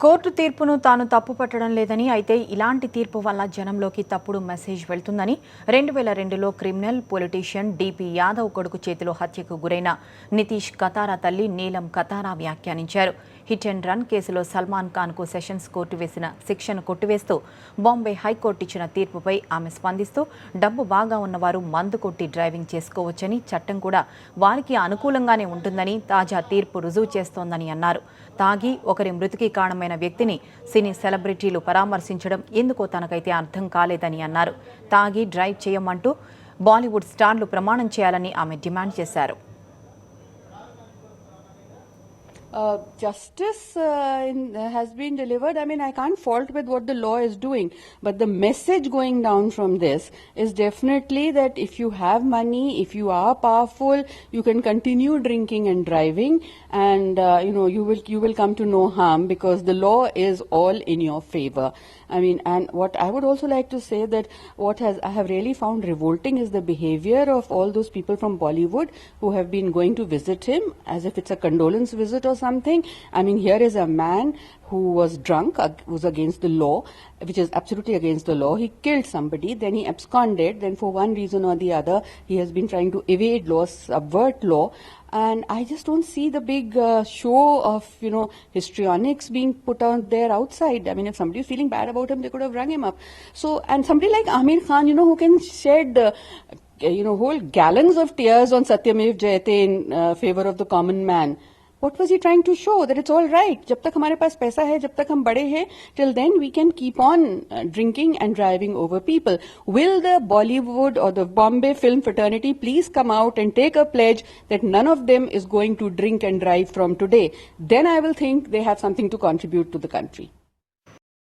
Court తీర్పును తాను తప్పుపట్టడం లేదని, అయితే ఇలాంటి తీర్పు వల్ల జనంలోకి తప్పుడు మెసేజ్ వెళ్తుందని 2002లో క్రిమినల్ పొలిటీషియన్ డిపి యాదవ్ కొడుకు చేతిలో హత్యకు గురైన నితీష్ కతారా తల్లి నీలం కతారా వ్యాఖ్యానించారు. హిట్ అండ్ రన్ కేసులో సల్మాన్ ఖాన్కు సెషన్స్ కోర్టు వేసిన శిక్షను కొట్టివేస్తూ బాంబే హైకోర్టు ఇచ్చిన తీర్పుపై ఆమె స్పందిస్తూ, డబ్బు బాగా ఉన్నవారు మందు కొట్టి డ్రైవింగ్ చేసుకోవచ్చని, చట్టం కూడా వారికి అనుకూలంగానే ఉంటుందని తాజా తీర్పు రుజువు చేస్తోందని అన్నారు. తాగి ఒకరి మృతికి కారణమైన వ్యక్తిని సినీ సెలబ్రిటీలు పరామర్శించడం ఎందుకో తనకైతే అర్థం కాలేదని అన్నారు. తాగి డ్రైవ్ చేయమంటూ బాలీవుడ్ స్టార్లు ప్రమాణం చేయాలని ఆమె డిమాండ్ చేశారు. Justice has been delivered. I mean, I can't fault with what the law is doing, but the message going down from this is definitely that if you have money, if you are powerful, you can continue drinking and driving, and you will come to no harm because the law is all in your favor. I mean, and what I would also like to say that I have really found revolting is the behavior of all those people from Bollywood who have been going to visit him as if it's a condolence visit or something. I mean, here is a man who was drunk, was against the law, which is absolutely against the law. He killed somebody, then he absconded, then for one reason or the other, he has been trying to evade law, subvert law. And I just don't see the big show of, histrionics being put out there outside. I mean, if somebody is feeling bad about him, they could have rung him up. So, and somebody like Aamir Khan, who can shed, whole gallons of tears on Satyamev Jayate in favor of the common man. What was he trying to show? That it's all right. जब तक हमारे पास पैसा है, जब तक हम बड़े हैं, till then we can keep on drinking and driving over people. Will the Bollywood or the Bombay film fraternity please come out and take a pledge that none of them is going to drink and drive from today? Then I will think they have something to contribute to the country.